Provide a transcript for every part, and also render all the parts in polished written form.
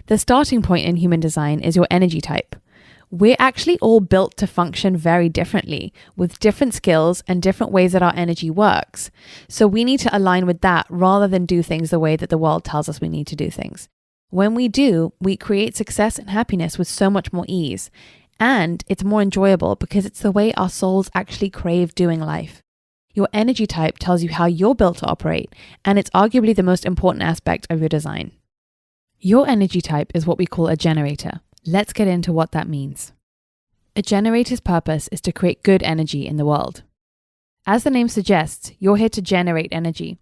The starting point in human design is your energy type. We're actually all built to function very differently, with different skills and different ways that our energy works. So we need to align with that rather than do things the way that the world tells us we need to do things. When we do, we create success and happiness with so much more ease. And it's more enjoyable because it's the way our souls actually crave doing life. Your energy type tells you how you're built to operate, and it's arguably the most important aspect of your design. Your energy type is what we call a generator. Let's get into what that means. A generator's purpose is to create good energy in the world. As the name suggests, you're here to generate energy.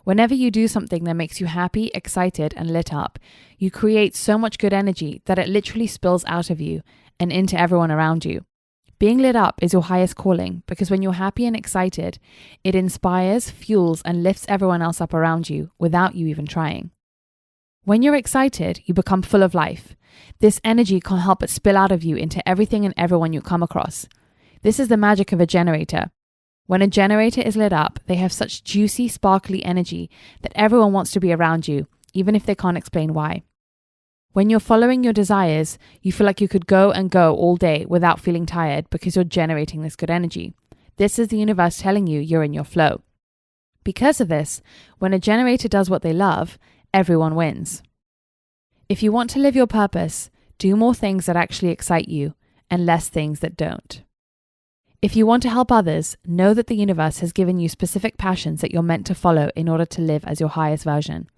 Whenever you do something that makes you happy, excited, and lit up, you create so much good energy that it literally spills out of you and into everyone around you. Being lit up is your highest calling because when you're happy and excited, it inspires, fuels, and lifts everyone else up around you without you even trying. When you're excited, you become full of life. This energy can't help but spill out of you into everything and everyone you come across. This is the magic of a generator. When a generator is lit up, they have such juicy, sparkly energy that everyone wants to be around you, even if they can't explain why. When you're following your desires, you feel like you could go and go all day without feeling tired because you're generating this good energy. This is the universe telling you you're in your flow. Because of this, when a generator does what they love, everyone wins. If you want to live your purpose, do more things that actually excite you and less things that don't. If you want to help others, know that the universe has given you specific passions that you're meant to follow in order to live as your highest version.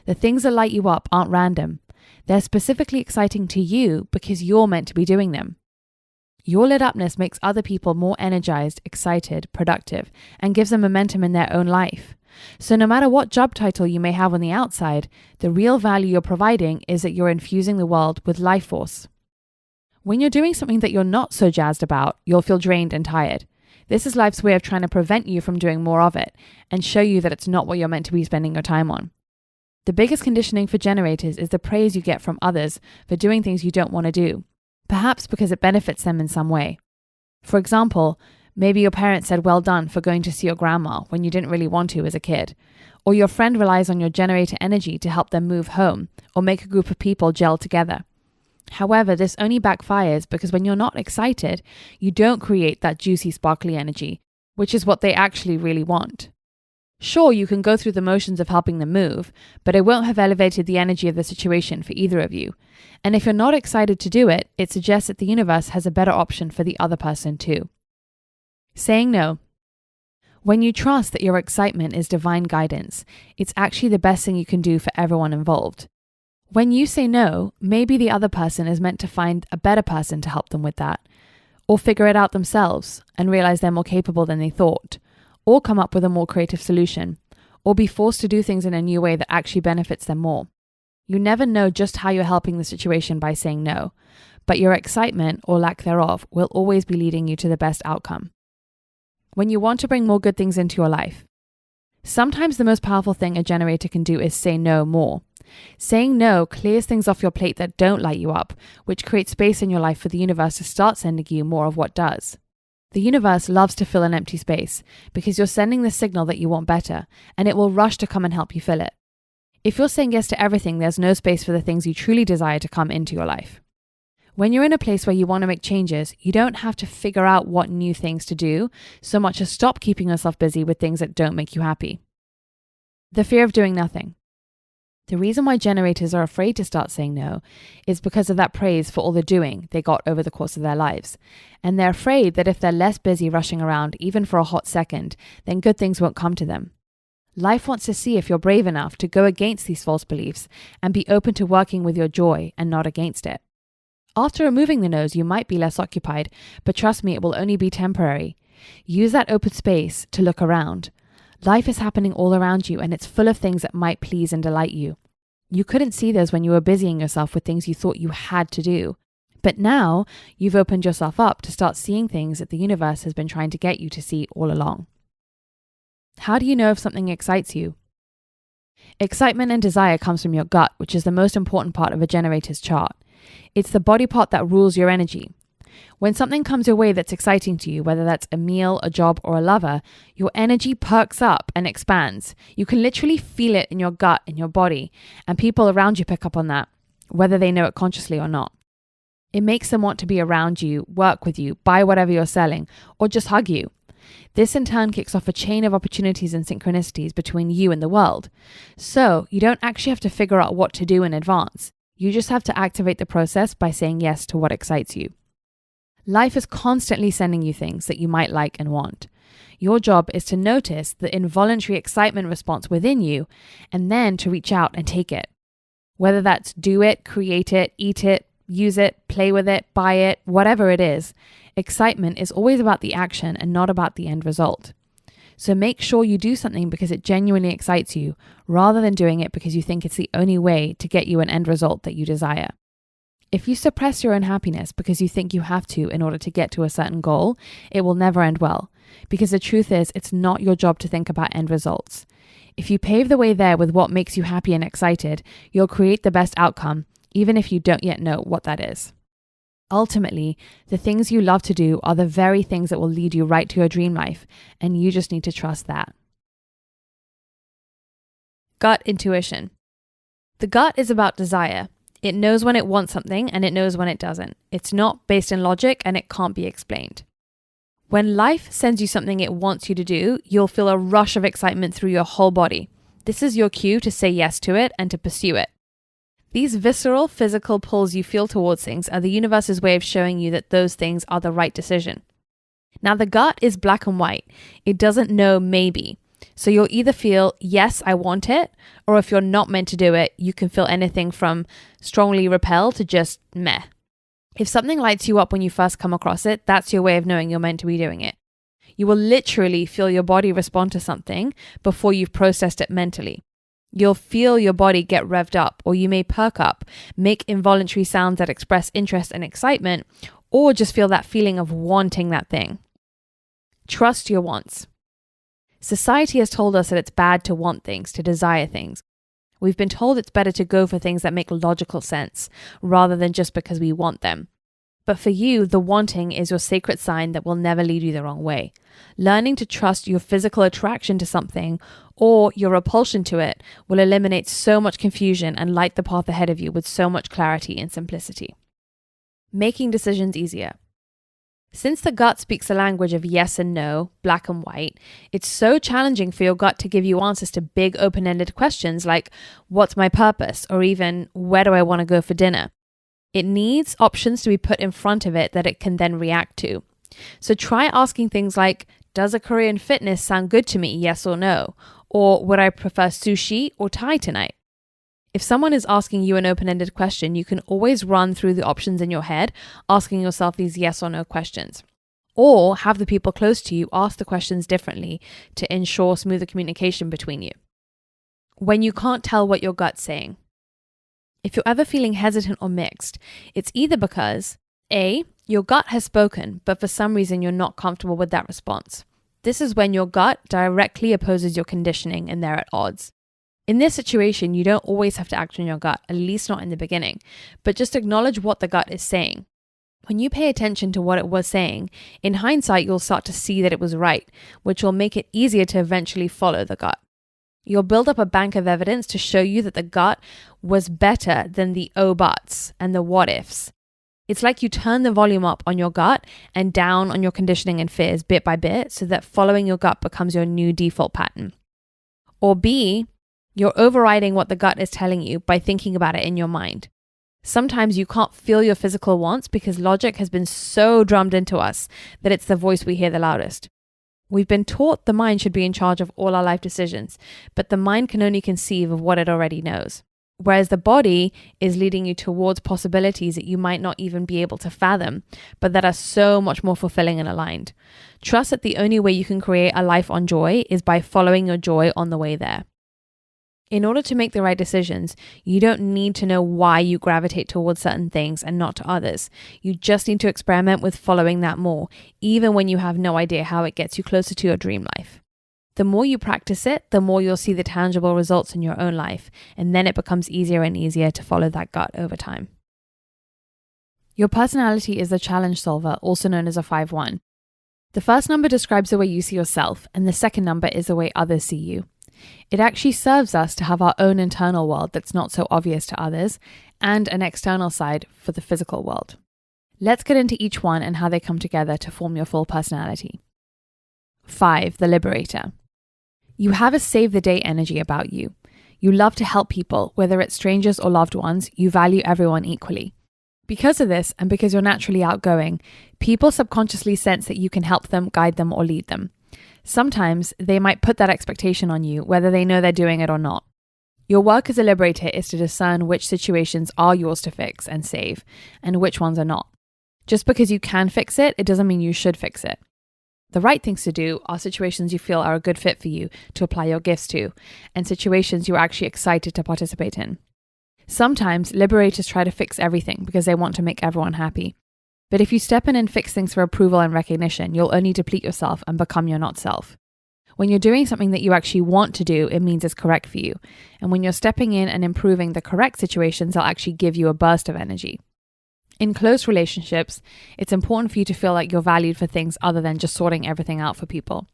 The things that light you up aren't random. They're specifically exciting to you because you're meant to be doing them. Your lit upness makes other people more energized, excited, productive, and gives them momentum in their own life. So no matter what job title you may have on the outside, the real value you're providing is that you're infusing the world with life force. When you're doing something that you're not so jazzed about, you'll feel drained and tired. This is life's way of trying to prevent you from doing more of it and show you that it's not what you're meant to be spending your time on. The biggest conditioning for generators is the praise you get from others for doing things you don't want to do, perhaps because it benefits them in some way. For example, maybe your parents said well done for going to see your grandma when you didn't really want to as a kid, or your friend relies on your generator energy to help them move home or make a group of people gel together. However, this only backfires because when you're not excited, you don't create that juicy, sparkly energy, which is what they actually really want. Sure, you can go through the motions of helping them move, but it won't have elevated the energy of the situation for either of you. And if you're not excited to do it, it suggests that the universe has a better option for the other person too. Saying no. When you trust that your excitement is divine guidance, it's actually the best thing you can do for everyone involved. When you say no, maybe the other person is meant to find a better person to help them with that, or figure it out themselves and realize they're more capable than they thought, or come up with a more creative solution, or be forced to do things in a new way that actually benefits them more. You never know just how you're helping the situation by saying no, but your excitement or lack thereof will always be leading you to the best outcome. When you want to bring more good things into your life, sometimes the most powerful thing a generator can do is say no more. Saying no clears things off your plate that don't light you up, which creates space in your life for the universe to start sending you more of what does. The universe loves to fill an empty space because you're sending the signal that you want better, and it will rush to come and help you fill it. If you're saying yes to everything, there's no space for the things you truly desire to come into your life. When you're in a place where you want to make changes, you don't have to figure out what new things to do so much as stop keeping yourself busy with things that don't make you happy. The fear of doing nothing. The reason why generators are afraid to start saying no is because of that praise for all the doing they got over the course of their lives. And they're afraid that if they're less busy rushing around, even for a hot second, then good things won't come to them. Life wants to see if you're brave enough to go against these false beliefs and be open to working with your joy and not against it. After removing the no's, you might be less occupied, but trust me, it will only be temporary. Use that open space to look around. Life is happening all around you, and it's full of things that might please and delight you. You couldn't see those when you were busying yourself with things you thought you had to do. But now, you've opened yourself up to start seeing things that the universe has been trying to get you to see all along. How do you know if something excites you? Excitement and desire comes from your gut, which is the most important part of a generator's chart. It's the body part that rules your energy. When something comes your way that's exciting to you, whether that's a meal, a job, or a lover, your energy perks up and expands. You can literally feel it in your gut, in your body, and people around you pick up on that. whether they know it consciously or not. It makes them want to be around you, work with you, buy whatever you're selling, or just hug you. This in turn kicks off a chain of opportunities and synchronicities between you and the world. So you don't actually have to figure out what to do in advance. You just have to activate the process by saying yes to what excites you. Life is constantly sending you things that you might like and want. Your job is to notice the involuntary excitement response within you and then to reach out and take it. Whether that's do it, create it, eat it, use it, play with it, buy it, whatever it is, excitement is always about the action and not about the end result. So make sure you do something because it genuinely excites you, rather than doing it because you think it's the only way to get you an end result that you desire. If you suppress your own happiness because you think you have to in order to get to a certain goal, it will never end well. Because the truth is, it's not your job to think about end results. If you pave the way there with what makes you happy and excited, you'll create the best outcome, even if you don't yet know what that is. Ultimately, the things you love to do are the very things that will lead you right to your dream life, and you just need to trust that. Gut intuition. The gut is about desire. It knows when it wants something and it knows when it doesn't. It's not based in logic and it can't be explained. When life sends you something it wants you to do, you'll feel a rush of excitement through your whole body. This is your cue to say yes to it and to pursue it. These visceral, physical pulls you feel towards things are the universe's way of showing you that those things are the right decision. Now, the gut is black and white. It doesn't know maybe. So you'll either feel, yes, I want it, or if you're not meant to do it, you can feel anything from strongly repelled to just meh. If something lights you up when you first come across it, that's your way of knowing you're meant to be doing it. You will literally feel your body respond to something before you've processed it mentally. You'll feel your body get revved up, or you may perk up, make involuntary sounds that express interest and excitement, or just feel that feeling of wanting that thing. Trust your wants. Society has told us that it's bad to want things, to desire things. We've been told it's better to go for things that make logical sense, rather than just because we want them. But for you, the wanting is your sacred sign that will never lead you the wrong way. Learning to trust your physical attraction to something or your repulsion to it will eliminate so much confusion and light the path ahead of you with so much clarity and simplicity. Making decisions easier. Since the gut speaks the language of yes and no, black and white, it's so challenging for your gut to give you answers to big open-ended questions like, what's my purpose? Or even, where do I want to go for dinner? It needs options to be put in front of it that it can then react to. So try asking things like, does a career in fitness sound good to me, yes or no? Or would I prefer sushi or Thai tonight? If someone is asking you an open-ended question, you can always run through the options in your head, asking yourself these yes or no questions. Or have the people close to you ask the questions differently to ensure smoother communication between you. When you can't tell what your gut's saying. If you're ever feeling hesitant or mixed, it's either because A, your gut has spoken, but for some reason you're not comfortable with that response. This is when your gut directly opposes your conditioning and they're at odds. In this situation, you don't always have to act on your gut, at least not in the beginning, but just acknowledge what the gut is saying. When you pay attention to what it was saying, in hindsight, you'll start to see that it was right, which will make it easier to eventually follow the gut. You'll build up a bank of evidence to show you that the gut was better than the oh buts and the what ifs. It's like you turn the volume up on your gut and down on your conditioning and fears bit by bit so that following your gut becomes your new default pattern. Or B, you're overriding what the gut is telling you by thinking about it in your mind. Sometimes you can't feel your physical wants because logic has been so drummed into us that it's the voice we hear the loudest. We've been taught the mind should be in charge of all our life decisions, but the mind can only conceive of what it already knows. Whereas the body is leading you towards possibilities that you might not even be able to fathom, but that are so much more fulfilling and aligned. Trust that the only way you can create a life on joy is by following your joy on the way there. In order to make the right decisions, you don't need to know why you gravitate towards certain things and not to others. You just need to experiment with following that more, even when you have no idea how it gets you closer to your dream life. The more you practice it, the more you'll see the tangible results in your own life, and then it becomes easier and easier to follow that gut over time. Your personality is the challenge solver, also known as a 5-1. The first number describes the way you see yourself, and the second number is the way others see you. It actually serves us to have our own internal world that's not so obvious to others, and an external side for the physical world. Let's get into each one and how they come together to form your full personality. 5. The Liberator. You have a save-the-day energy about you. You love to help people, whether it's strangers or loved ones. You value everyone equally. Because of this, and because you're naturally outgoing, people subconsciously sense that you can help them, guide them, or lead them. Sometimes they might put that expectation on you, whether they know they're doing it or not. Your work as a liberator is to discern which situations are yours to fix and save, and which ones are not. Just because you can fix it, it doesn't mean you should fix it. The right things to do are situations you feel are a good fit for you to apply your gifts to, and situations you're actually excited to participate in. Sometimes liberators try to fix everything because they want to make everyone happy. But if you step in and fix things for approval and recognition, you'll only deplete yourself and become your not self. When you're doing something that you actually want to do, it means it's correct for you. And when you're stepping in and improving the correct situations, they'll actually give you a burst of energy. In close relationships, it's important for you to feel like you're valued for things other than just sorting everything out for people.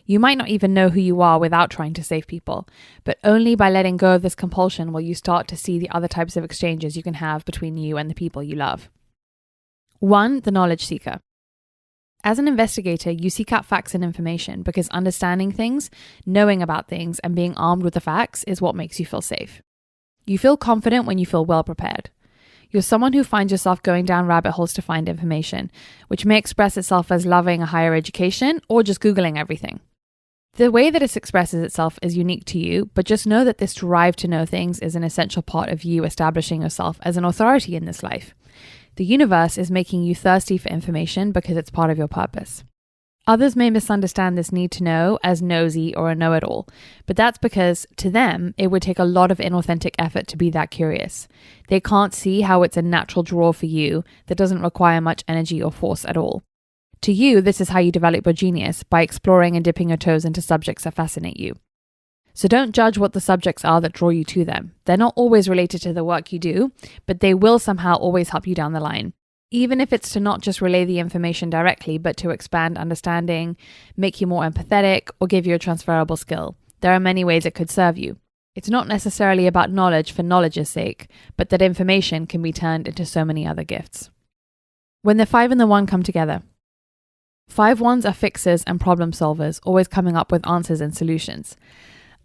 You might not even know who you are without trying to save people, but only by letting go of this compulsion will you start to see the other types of exchanges you can have between you and the people you love. 1. The Knowledge Seeker. As an investigator, you seek out facts and information because understanding things, knowing about things, and being armed with the facts is what makes you feel safe. You feel confident when you feel well prepared. You're someone who finds yourself going down rabbit holes to find information, which may express itself as loving a higher education or just Googling everything. The way that it expresses itself is unique to you, but just know that this drive to know things is an essential part of you establishing yourself as an authority in this life. The universe is making you thirsty for information because it's part of your purpose. Others may misunderstand this need to know as nosy or a know-it-all, but that's because, to them, it would take a lot of inauthentic effort to be that curious. They can't see how it's a natural draw for you that doesn't require much energy or force at all. To you, this is how you develop your genius, by exploring and dipping your toes into subjects that fascinate you. So don't judge what the subjects are that draw you to them. They're not always related to the work you do, but they will somehow always help you down the line. Even if it's to not just relay the information directly, but to expand understanding, make you more empathetic, or give you a transferable skill. There are many ways it could serve you. It's not necessarily about knowledge for knowledge's sake, but that information can be turned into so many other gifts. When the 5 and the 1 come together. 5 ones are fixers and problem solvers, always coming up with answers and solutions.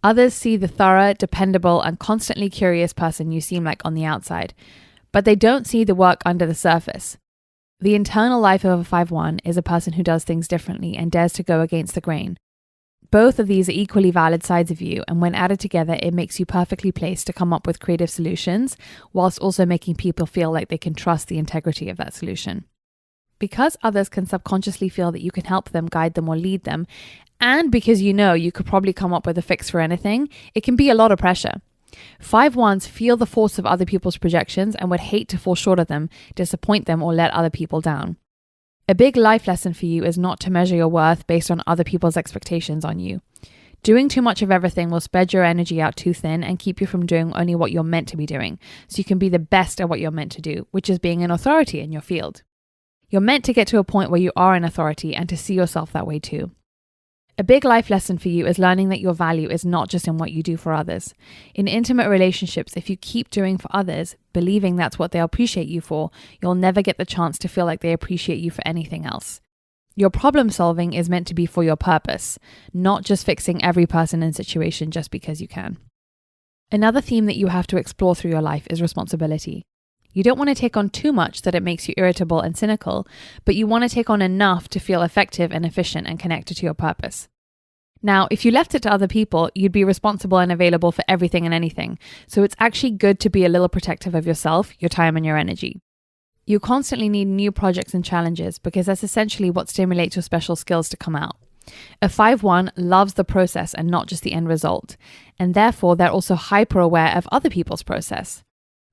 Others see the thorough, dependable, and constantly curious person you seem like on the outside, but they don't see the work under the surface. The internal life of a 5-1 is a person who does things differently and dares to go against the grain. Both of these are equally valid sides of you, and when added together, it makes you perfectly placed to come up with creative solutions, whilst also making people feel like they can trust the integrity of that solution. Because others can subconsciously feel that you can help them, guide them, or lead them, and because you know you could probably come up with a fix for anything, it can be a lot of pressure. 5-1s feel the force of other people's projections and would hate to fall short of them, disappoint them, or let other people down. A big life lesson for you is not to measure your worth based on other people's expectations on you. Doing too much of everything will spread your energy out too thin and keep you from doing only what you're meant to be doing, so you can be the best at what you're meant to do, which is being an authority in your field. You're meant to get to a point where you are an authority and to see yourself that way too. A big life lesson for you is learning that your value is not just in what you do for others. In intimate relationships, if you keep doing for others, believing that's what they'll appreciate you for, you'll never get the chance to feel like they appreciate you for anything else. Your problem solving is meant to be for your purpose, not just fixing every person and situation just because you can. Another theme that you have to explore through your life is responsibility. You don't want to take on too much that it makes you irritable and cynical, but you want to take on enough to feel effective and efficient and connected to your purpose. Now, if you left it to other people, you'd be responsible and available for everything and anything, so it's actually good to be a little protective of yourself, your time, and your energy. You constantly need new projects and challenges because that's essentially what stimulates your special skills to come out. A 5-1 loves the process and not just the end result, and therefore they're also hyper aware of other people's process.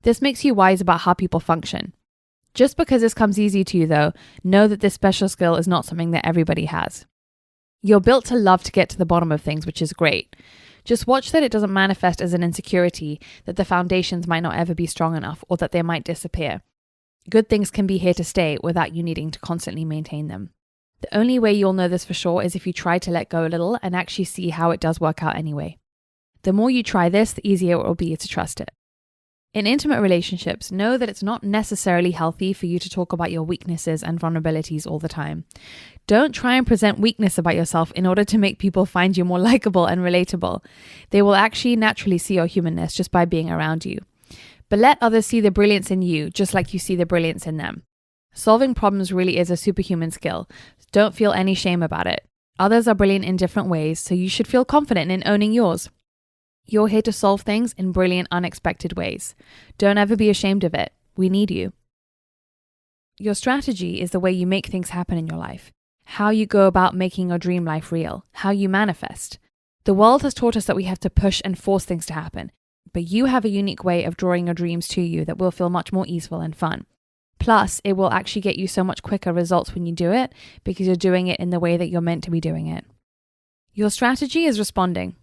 This makes you wise about how people function. Just because this comes easy to you though, know that this special skill is not something that everybody has. You're built to love to get to the bottom of things, which is great. Just watch that it doesn't manifest as an insecurity, that the foundations might not ever be strong enough, or that they might disappear. Good things can be here to stay without you needing to constantly maintain them. The only way you'll know this for sure is if you try to let go a little and actually see how it does work out anyway. The more you try this, the easier it will be to trust it. In intimate relationships, know that it's not necessarily healthy for you to talk about your weaknesses and vulnerabilities all the time. Don't try and present weakness about yourself in order to make people find you more likable and relatable. They will actually naturally see your humanness just by being around you. But let others see the brilliance in you, just like you see the brilliance in them. Solving problems really is a superhuman skill. Don't feel any shame about it. Others are brilliant in different ways, so you should feel confident in owning yours. You're here to solve things in brilliant, unexpected ways. Don't ever be ashamed of it. We need you. Your strategy is the way you make things happen in your life. How you go about making your dream life real. How you manifest. The world has taught us that we have to push and force things to happen. But you have a unique way of drawing your dreams to you that will feel much more easeful and fun. Plus, it will actually get you so much quicker results when you do it because you're doing it in the way that you're meant to be doing it. Your strategy is responding.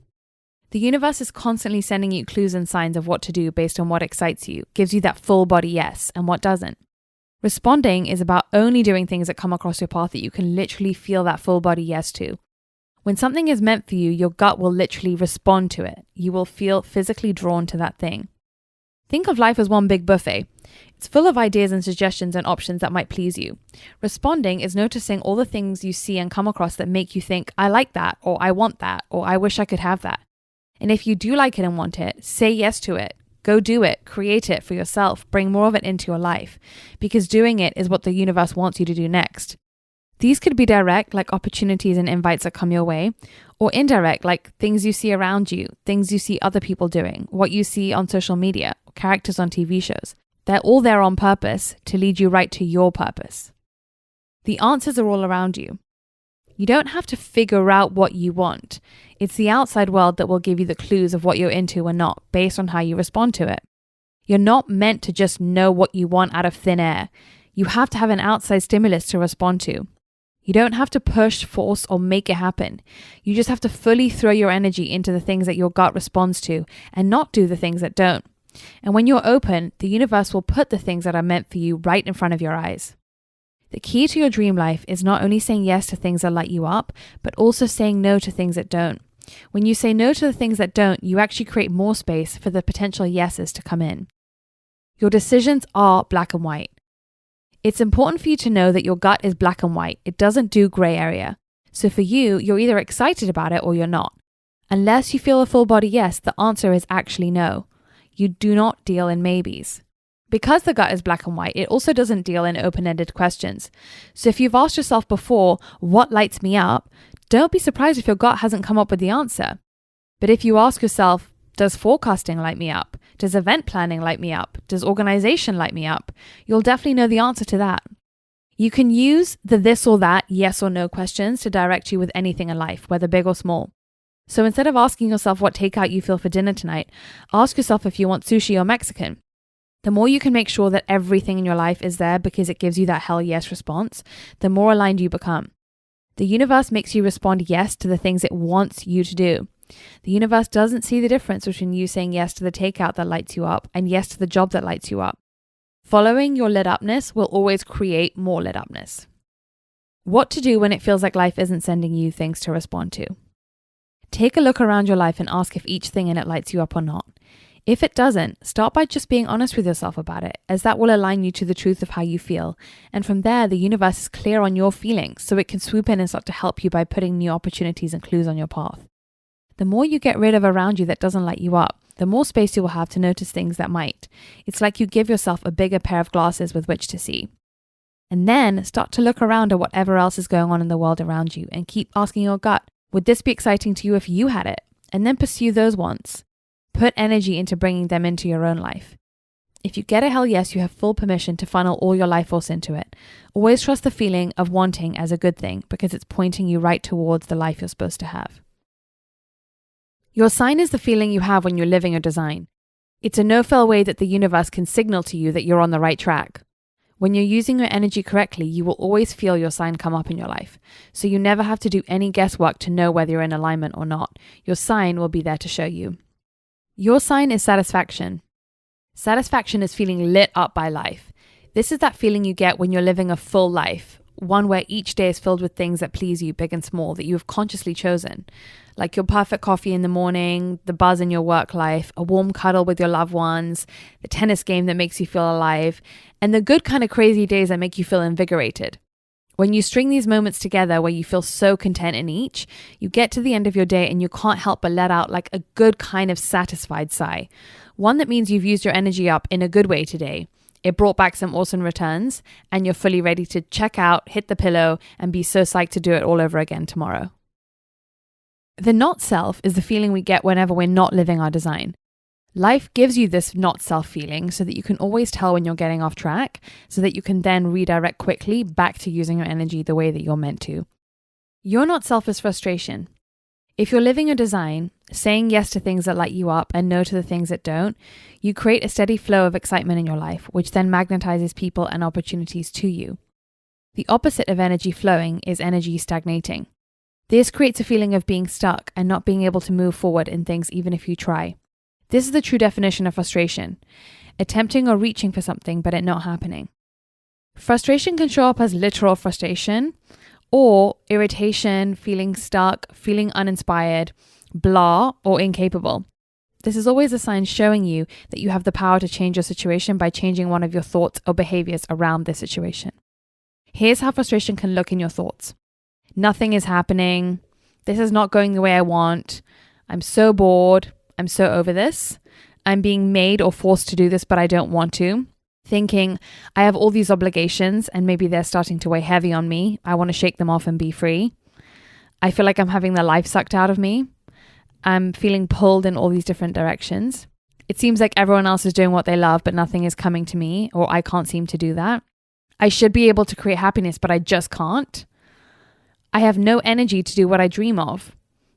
The universe is constantly sending you clues and signs of what to do based on what excites you, gives you that full body yes, and what doesn't. Responding is about only doing things that come across your path that you can literally feel that full body yes to. When something is meant for you, your gut will literally respond to it. You will feel physically drawn to that thing. Think of life as one big buffet. It's full of ideas and suggestions and options that might please you. Responding is noticing all the things you see and come across that make you think, I like that, or I want that, or I wish I could have that. And if you do like it and want it, say yes to it. Go do it. Create it for yourself. Bring more of it into your life. Because doing it is what the universe wants you to do next. These could be direct, like opportunities and invites that come your way, or indirect, like things you see around you, things you see other people doing, what you see on social media, or characters on TV shows. They're all there on purpose to lead you right to your purpose. The answers are all around you. You don't have to figure out what you want. It's the outside world that will give you the clues of what you're into or not, based on how you respond to it. You're not meant to just know what you want out of thin air. You have to have an outside stimulus to respond to. You don't have to push, force, or make it happen. You just have to fully throw your energy into the things that your gut responds to and not do the things that don't. And when you're open, the universe will put the things that are meant for you right in front of your eyes. The key to your dream life is not only saying yes to things that light you up, but also saying no to things that don't. When you say no to the things that don't, you actually create more space for the potential yeses to come in. Your decisions are black and white. It's important for you to know that your gut is black and white. It doesn't do gray area. So for you, you're either excited about it or you're not. Unless you feel a full body yes, the answer is actually no. You do not deal in maybes. Because the gut is black and white, it also doesn't deal in open-ended questions. So if you've asked yourself before, what lights me up? Don't be surprised if your gut hasn't come up with the answer. But if you ask yourself, does forecasting light me up? Does event planning light me up? Does organization light me up? You'll definitely know the answer to that. You can use the this or that, yes or no questions to direct you with anything in life, whether big or small. So instead of asking yourself what takeout you feel for dinner tonight, ask yourself if you want sushi or Mexican. The more you can make sure that everything in your life is there because it gives you that hell yes response, the more aligned you become. The universe makes you respond yes to the things it wants you to do. The universe doesn't see the difference between you saying yes to the takeout that lights you up and yes to the job that lights you up. Following your lit upness will always create more lit upness. What to do when it feels like life isn't sending you things to respond to. Take a look around your life and ask if each thing in it lights you up or not. If it doesn't, start by just being honest with yourself about it, as that will align you to the truth of how you feel. And from there, the universe is clear on your feelings, so it can swoop in and start to help you by putting new opportunities and clues on your path. The more you get rid of around you that doesn't light you up, the more space you will have to notice things that might. It's like you give yourself a bigger pair of glasses with which to see. And then start to look around at whatever else is going on in the world around you and keep asking your gut, would this be exciting to you if you had it? And then pursue those wants. Put energy into bringing them into your own life. If you get a hell yes, you have full permission to funnel all your life force into it. Always trust the feeling of wanting as a good thing because it's pointing you right towards the life you're supposed to have. Your sign is the feeling you have when you're living your design. It's a no-fail way that the universe can signal to you that you're on the right track. When you're using your energy correctly, you will always feel your sign come up in your life. So you never have to do any guesswork to know whether you're in alignment or not. Your sign will be there to show you. Your sign is satisfaction. Satisfaction is feeling lit up by life. This is that feeling you get when you're living a full life. one where each day is filled with things that please you, big and small, that you have consciously chosen. Like your perfect coffee in the morning, the buzz in your work life, a warm cuddle with your loved ones, the tennis game that makes you feel alive, and the good kind of crazy days that make you feel invigorated. When you string these moments together where you feel so content in each, you get to the end of your day and you can't help but let out like a good kind of satisfied sigh. One that means you've used your energy up in a good way today. It brought back some awesome returns and you're fully ready to check out, hit the pillow, and be so psyched to do it all over again tomorrow. The not self is the feeling we get whenever we're not living our design. Life gives you this not self feeling so that you can always tell when you're getting off track, so that you can then redirect quickly back to using your energy the way that you're meant to. Your not self is frustration. If you're living your design, saying yes to things that light you up and no to the things that don't, you create a steady flow of excitement in your life, which then magnetizes people and opportunities to you. The opposite of energy flowing is energy stagnating. This creates a feeling of being stuck and not being able to move forward in things even if you try. This is the true definition of frustration, attempting or reaching for something but it not happening. Frustration can show up as literal frustration or irritation, feeling stuck, feeling uninspired, blah, or incapable. This is always a sign showing you that you have the power to change your situation by changing one of your thoughts or behaviors around this situation. Here's how frustration can look in your thoughts. Nothing is happening. This is not going the way I want. I'm so bored. I'm so over this. I'm being made or forced to do this, but I don't want to. Thinking, I have all these obligations and maybe they're starting to weigh heavy on me. I want to shake them off and be free. I feel like I'm having the life sucked out of me. I'm feeling pulled in all these different directions. It seems like everyone else is doing what they love, but nothing is coming to me, or I can't seem to do that. I should be able to create happiness, but I just can't. I have no energy to do what I dream of.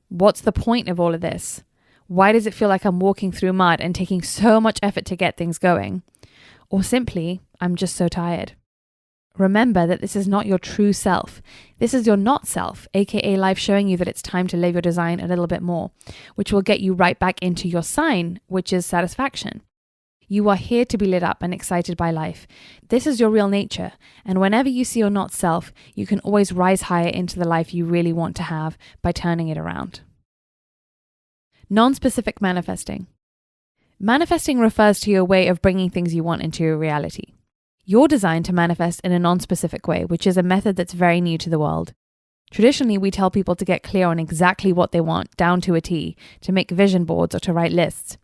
What's the point of all of this? Why does it feel like I'm walking through mud and taking so much effort to get things going? Or simply, I'm just so tired. Remember that this is not your true self. This is your not self, aka life showing you that it's time to live your design a little bit more, which will get you right back into your sign, which is satisfaction. You are here to be lit up and excited by life. This is your real nature, and whenever you see your not self, you can always rise higher into the life you really want to have by turning it around. Non-specific manifesting. Manifesting refers to your way of bringing things you want into your reality. You're designed to manifest in a non-specific way, which is a method that's very new to the world. Traditionally, we tell people to get clear on exactly what they want, down to a T, to make vision boards or to write lists.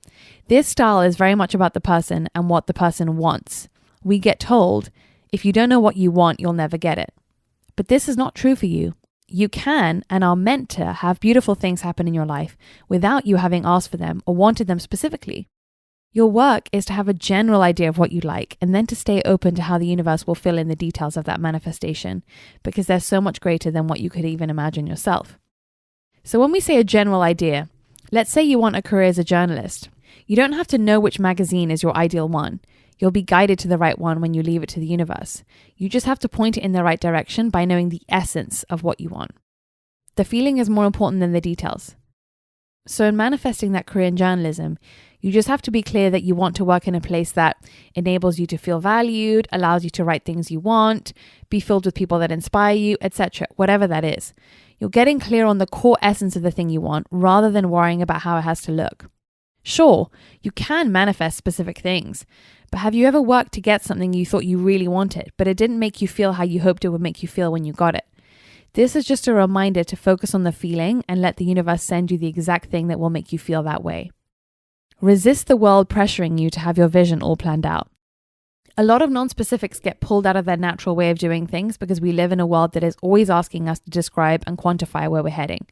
This style is very much about the person and what the person wants. We get told, if you don't know what you want, you'll never get it. But this is not true for you. You can and are meant to have beautiful things happen in your life without you having asked for them or wanted them specifically. Your work is to have a general idea of what you'd like and then to stay open to how the universe will fill in the details of that manifestation, because they're so much greater than what you could even imagine yourself. So when we say a general idea, let's say you want a career as a journalist. You don't have to know which magazine is your ideal one. You'll be guided to the right one when you leave it to the universe. You just have to point it in the right direction by knowing the essence of what you want. The feeling is more important than the details. So in manifesting that career in journalism, you just have to be clear that you want to work in a place that enables you to feel valued, allows you to write things you want, be filled with people that inspire you, etc., whatever that is. You're getting clear on the core essence of the thing you want rather than worrying about how it has to look. Sure, you can manifest specific things, but have you ever worked to get something you thought you really wanted, but it didn't make you feel how you hoped it would make you feel when you got it? This is just a reminder to focus on the feeling and let the universe send you the exact thing that will make you feel that way. Resist the world pressuring you to have your vision all planned out. A lot of non-specifics get pulled out of their natural way of doing things because we live in a world that is always asking us to describe and quantify where we're heading.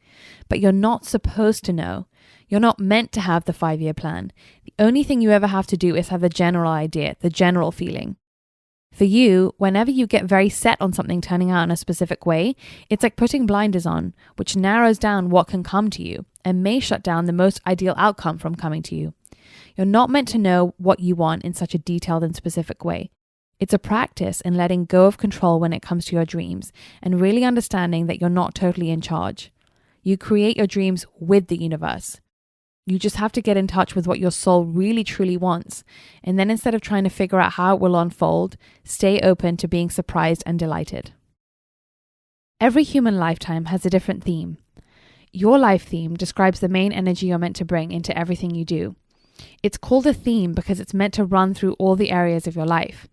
But you're not supposed to know. You're not meant to have the 5-year plan. The only thing you ever have to do is have the general idea, the general feeling. For you, whenever you get very set on something turning out in a specific way, it's like putting blinders on, which narrows down what can come to you and may shut down the most ideal outcome from coming to you. You're not meant to know what you want in such a detailed and specific way. It's a practice in letting go of control when it comes to your dreams and really understanding that you're not totally in charge. You create your dreams with the universe. You just have to get in touch with what your soul really truly wants. And then instead of trying to figure out how it will unfold, stay open to being surprised and delighted. Every human lifetime has a different theme. Your life theme describes the main energy you're meant to bring into everything you do. It's called a theme because it's meant to run through all the areas of your life.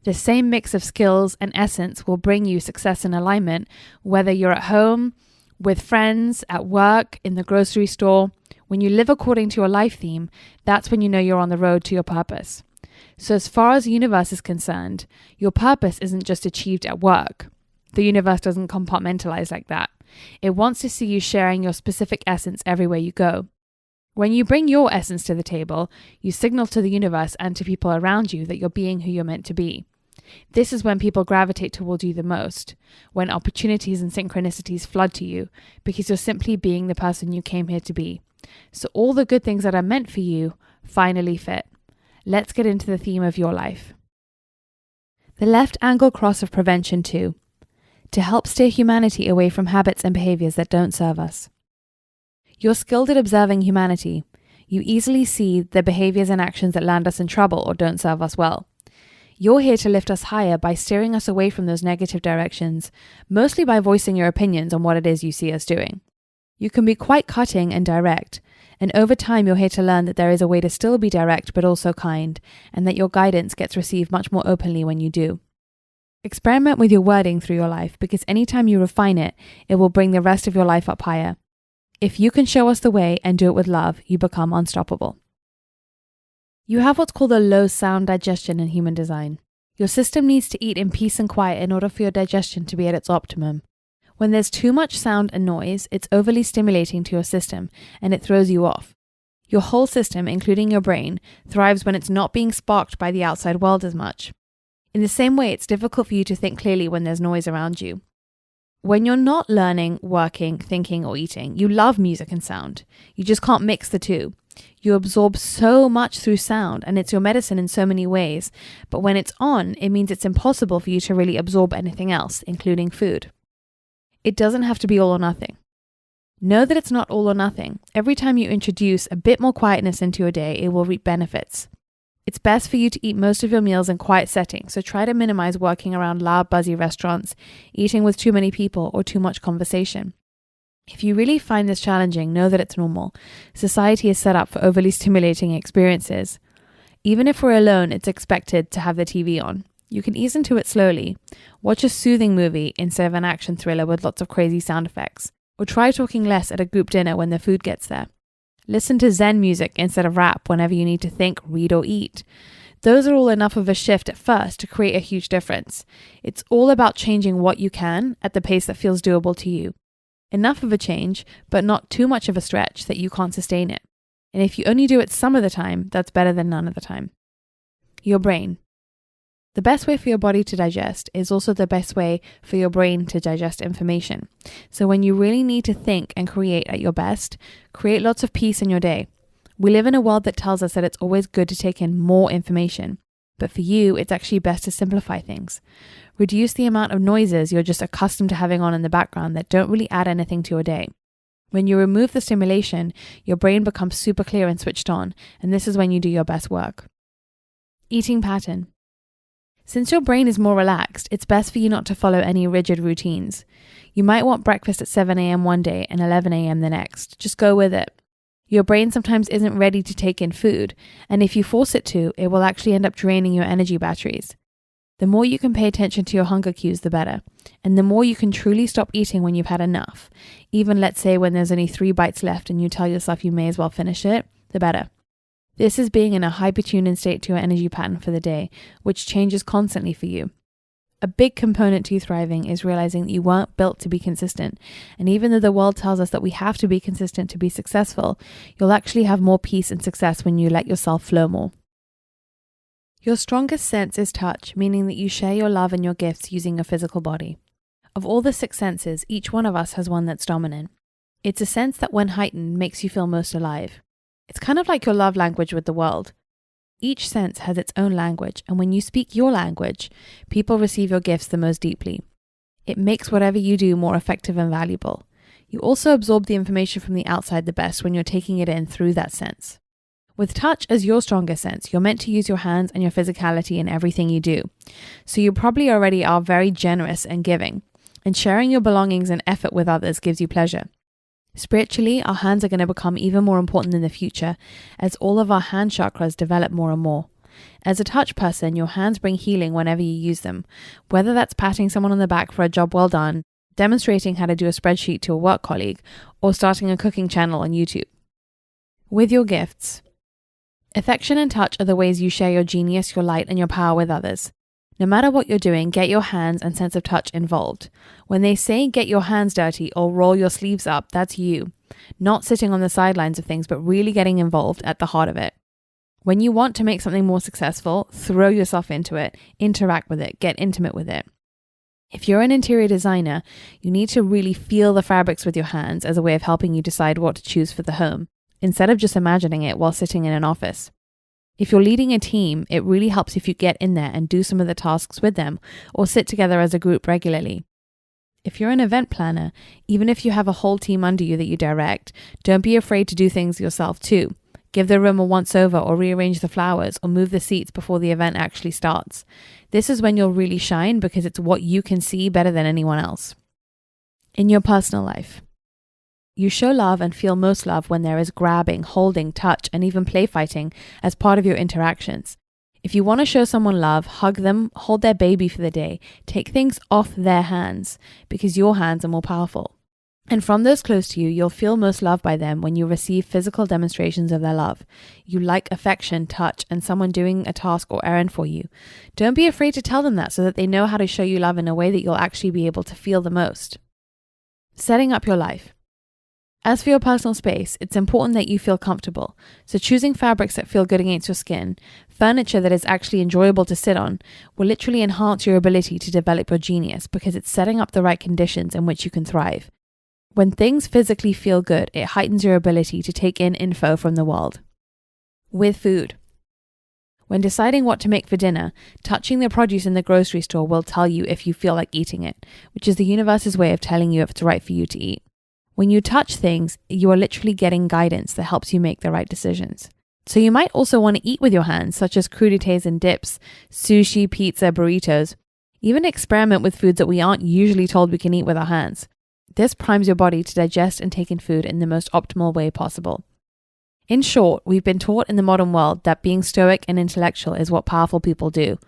The same mix of skills and essence will bring you success and alignment, whether you're at home, with friends, at work, in the grocery store. When you live according to your life theme, that's when you know you're on the road to your purpose. So as far as the universe is concerned, your purpose isn't just achieved at work. The universe doesn't compartmentalize like that. It wants to see you sharing your specific essence everywhere you go. When you bring your essence to the table, you signal to the universe and to people around you that you're being who you're meant to be. This is when people gravitate towards you the most, when opportunities and synchronicities flood to you, because you're simply being the person you came here to be. So all the good things that are meant for you finally fit. Let's get into the theme of your life. The left angle cross of prevention 2. To help steer humanity away from habits and behaviors that don't serve us. You're skilled at observing humanity. You easily see the behaviors and actions that land us in trouble or don't serve us well. You're here to lift us higher by steering us away from those negative directions, mostly by voicing your opinions on what it is you see us doing. You can be quite cutting and direct, and over time you're here to learn that there is a way to still be direct but also kind, and that your guidance gets received much more openly when you do. Experiment with your wording through your life, because anytime you refine it, it will bring the rest of your life up higher. If you can show us the way and do it with love, you become unstoppable. You have what's called a low sound digestion in human design. Your system needs to eat in peace and quiet in order for your digestion to be at its optimum. When there's too much sound and noise, it's overly stimulating to your system and it throws you off. Your whole system, including your brain, thrives when it's not being sparked by the outside world as much. In the same way, it's difficult for you to think clearly when there's noise around you. When you're not learning, working, thinking, or eating, you love music and sound. You just can't mix the two. You absorb so much through sound, and it's your medicine in so many ways. But when it's on, it means it's impossible for you to really absorb anything else, including food. It doesn't have to be all or nothing. Know that it's not all or nothing. Every time you introduce a bit more quietness into your day, it will reap benefits. It's best for you to eat most of your meals in quiet settings, so try to minimize working around loud, buzzy restaurants, eating with too many people, or too much conversation. If you really find this challenging, know that it's normal. Society is set up for overly stimulating experiences. Even if we're alone, it's expected to have the TV on. You can ease into it slowly. Watch a soothing movie instead of an action thriller with lots of crazy sound effects. Or try talking less at a group dinner when the food gets there. Listen to Zen music instead of rap whenever you need to think, read, or eat. Those are all enough of a shift at first to create a huge difference. It's all about changing what you can at the pace that feels doable to you. Enough of a change, but not too much of a stretch that you can't sustain it. And if you only do it some of the time, that's better than none of the time. Your brain. The best way for your body to digest is also the best way for your brain to digest information. So when you really need to think and create at your best, create lots of peace in your day. We live in a world that tells us that it's always good to take in more information. But for you, it's actually best to simplify things. Reduce the amount of noises you're just accustomed to having on in the background that don't really add anything to your day. When you remove the stimulation, your brain becomes super clear and switched on, and this is when you do your best work. Eating pattern. Since your brain is more relaxed, it's best for you not to follow any rigid routines. You might want breakfast at 7 a.m. one day and 11 a.m. the next. Just go with it. Your brain sometimes isn't ready to take in food, and if you force it to, it will actually end up draining your energy batteries. The more you can pay attention to your hunger cues, the better. And the more you can truly stop eating when you've had enough, even let's say when there's only 3 bites left and you tell yourself you may as well finish it, the better. This is being in a hyper-tuned state to your energy pattern for the day, which changes constantly for you. A big component to thriving is realizing that you weren't built to be consistent. And even though the world tells us that we have to be consistent to be successful, you'll actually have more peace and success when you let yourself flow more. Your strongest sense is touch, meaning that you share your love and your gifts using your physical body. Of all the 6 senses, each one of us has one that's dominant. It's a sense that when heightened makes you feel most alive. It's kind of like your love language with the world. Each sense has its own language, and when you speak your language, people receive your gifts the most deeply. It makes whatever you do more effective and valuable. You also absorb the information from the outside the best when you're taking it in through that sense. With touch as your strongest sense, you're meant to use your hands and your physicality in everything you do. So you probably already are very generous and giving. And sharing your belongings and effort with others gives you pleasure. Spiritually, our hands are going to become even more important in the future as all of our hand chakras develop more and more. As a touch person, your hands bring healing whenever you use them, whether that's patting someone on the back for a job well done, demonstrating how to do a spreadsheet to a work colleague, or starting a cooking channel on YouTube. With your gifts, affection and touch are the ways you share your genius, your light, and your power with others. No matter what you're doing, get your hands and sense of touch involved. When they say get your hands dirty or roll your sleeves up, that's you. Not sitting on the sidelines of things, but really getting involved at the heart of it. When you want to make something more successful, throw yourself into it, interact with it, get intimate with it. If you're an interior designer, you need to really feel the fabrics with your hands as a way of helping you decide what to choose for the home, instead of just imagining it while sitting in an office. If you're leading a team, it really helps if you get in there and do some of the tasks with them or sit together as a group regularly. If you're an event planner, even if you have a whole team under you that you direct, don't be afraid to do things yourself too. Give the room a once over or rearrange the flowers or move the seats before the event actually starts. This is when you'll really shine because it's what you can see better than anyone else. In your personal life, you show love and feel most love when there is grabbing, holding, touch, and even play fighting as part of your interactions. If you want to show someone love, hug them, hold their baby for the day, take things off their hands because your hands are more powerful. And from those close to you, you'll feel most loved by them when you receive physical demonstrations of their love. You like affection, touch, and someone doing a task or errand for you. Don't be afraid to tell them that so that they know how to show you love in a way that you'll actually be able to feel the most. Setting up your life. As for your personal space, it's important that you feel comfortable. So choosing fabrics that feel good against your skin, furniture that is actually enjoyable to sit on, will literally enhance your ability to develop your genius because it's setting up the right conditions in which you can thrive. When things physically feel good, it heightens your ability to take in info from the world. With food. When deciding what to make for dinner, touching the produce in the grocery store will tell you if you feel like eating it, which is the universe's way of telling you if it's right for you to eat. When you touch things, you are literally getting guidance that helps you make the right decisions. So you might also want to eat with your hands, such as crudités and dips, sushi, pizza, burritos. Even experiment with foods that we aren't usually told we can eat with our hands. This primes your body to digest and take in food in the most optimal way possible. In short, we've been taught in the modern world that being stoic and intellectual is what powerful people do.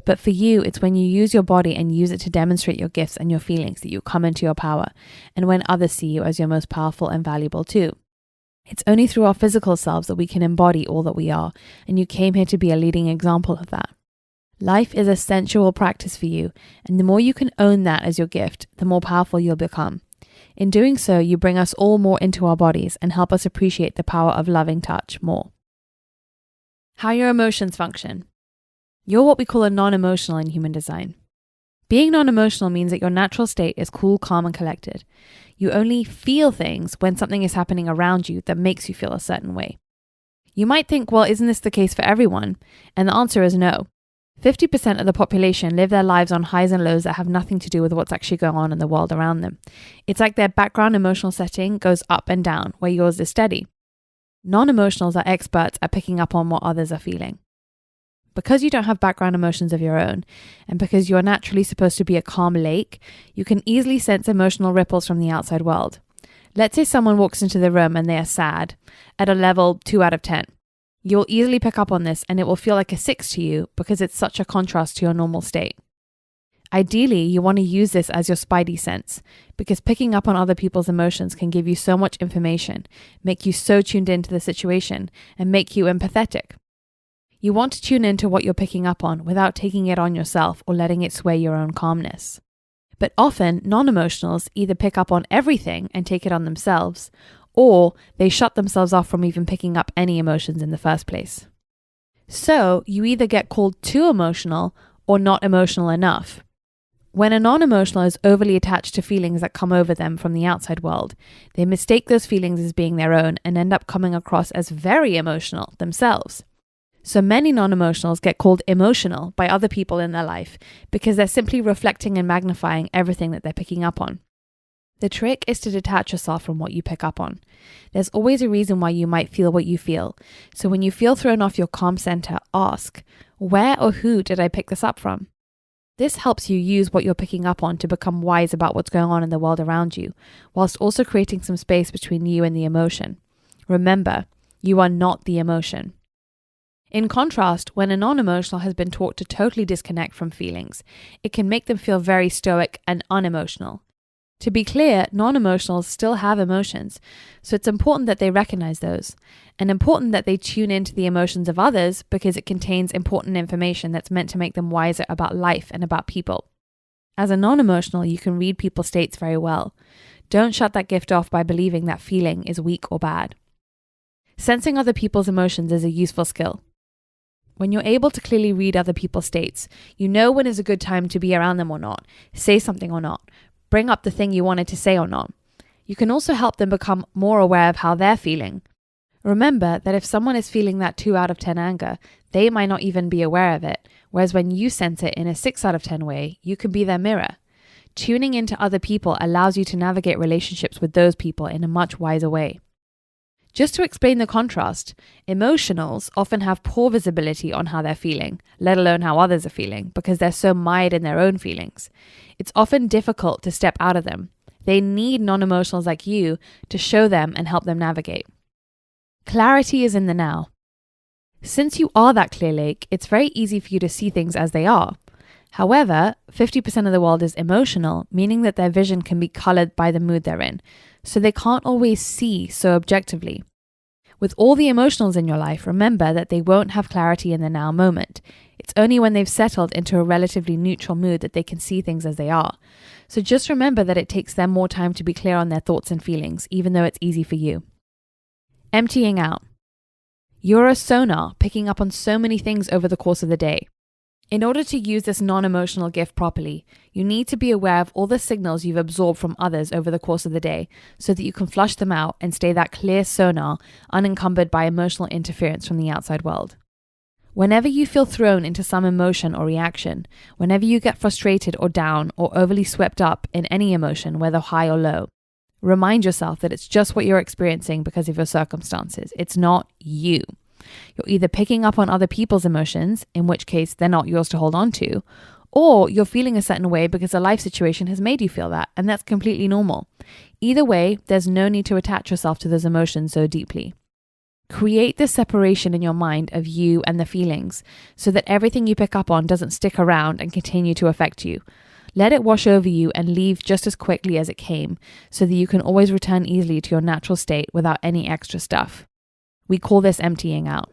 But for you, it's when you use your body and use it to demonstrate your gifts and your feelings that you come into your power, and when others see you as your most powerful and valuable too. It's only through our physical selves that we can embody all that we are, and you came here to be a leading example of that. Life is a sensual practice for you, and the more you can own that as your gift, the more powerful you'll become. In doing so, you bring us all more into our bodies and help us appreciate the power of loving touch more. How your emotions function. You're what we call a non-emotional in human design. Being non-emotional means that your natural state is cool, calm, and collected. You only feel things when something is happening around you that makes you feel a certain way. You might think, well, isn't this the case for everyone? And the answer is no. 50% of the population live their lives on highs and lows that have nothing to do with what's actually going on in the world around them. It's like their background emotional setting goes up and down, where yours is steady. Non-emotionals are experts at picking up on what others are feeling. Because you don't have background emotions of your own, and because you are naturally supposed to be a calm lake, you can easily sense emotional ripples from the outside world. Let's say someone walks into the room and they are sad, at a level 2 out of 10. You'll easily pick up on this and it will feel like a 6 to you because it's such a contrast to your normal state. Ideally, you want to use this as your spidey sense because picking up on other people's emotions can give you so much information, make you so tuned into the situation, and make you empathetic. You want to tune into what you're picking up on without taking it on yourself or letting it sway your own calmness. But often, non-emotionals either pick up on everything and take it on themselves, or they shut themselves off from even picking up any emotions in the first place. So you either get called too emotional or not emotional enough. When a non-emotional is overly attached to feelings that come over them from the outside world, they mistake those feelings as being their own and end up coming across as very emotional themselves. So many non-emotionals get called emotional by other people in their life because they're simply reflecting and magnifying everything that they're picking up on. The trick is to detach yourself from what you pick up on. There's always a reason why you might feel what you feel. So when you feel thrown off your calm center, ask, where or who did I pick this up from? This helps you use what you're picking up on to become wise about what's going on in the world around you, whilst also creating some space between you and the emotion. Remember, you are not the emotion. In contrast, when a non-emotional has been taught to totally disconnect from feelings, it can make them feel very stoic and unemotional. To be clear, non-emotionals still have emotions, so it's important that they recognize those, and important that they tune into the emotions of others because it contains important information that's meant to make them wiser about life and about people. As a non-emotional, you can read people's states very well. Don't shut that gift off by believing that feeling is weak or bad. Sensing other people's emotions is a useful skill. When you're able to clearly read other people's states, you know when is a good time to be around them or not, say something or not, bring up the thing you wanted to say or not. You can also help them become more aware of how they're feeling. Remember that if someone is feeling that 2 out of 10 anger, they might not even be aware of it, whereas when you sense it in a 6 out of 10 way, you can be their mirror. Tuning into other people allows you to navigate relationships with those people in a much wiser way. Just to explain the contrast, emotionals often have poor visibility on how they're feeling, let alone how others are feeling, because they're so mired in their own feelings. It's often difficult to step out of them. They need non-emotionals like you to show them and help them navigate. Clarity is in the now. Since you are that clear lake, it's very easy for you to see things as they are. However, 50% of the world is emotional, meaning that their vision can be colored by the mood they're in, so they can't always see so objectively. With all the emotionals in your life, remember that they won't have clarity in the now moment. It's only when they've settled into a relatively neutral mood that they can see things as they are. So just remember that it takes them more time to be clear on their thoughts and feelings, even though it's easy for you. Emptying out. You're a sonar, picking up on so many things over the course of the day. In order to use this non-emotional gift properly, you need to be aware of all the signals you've absorbed from others over the course of the day so that you can flush them out and stay that clear sonar, unencumbered by emotional interference from the outside world. Whenever you feel thrown into some emotion or reaction, whenever you get frustrated or down or overly swept up in any emotion, whether high or low, remind yourself that it's just what you're experiencing because of your circumstances. It's not you. You're either picking up on other people's emotions, in which case they're not yours to hold on to, or you're feeling a certain way because a life situation has made you feel that, and that's completely normal. Either way, there's no need to attach yourself to those emotions so deeply. Create this separation in your mind of you and the feelings so that everything you pick up on doesn't stick around and continue to affect you. Let it wash over you and leave just as quickly as it came so that you can always return easily to your natural state without any extra stuff. We call this emptying out.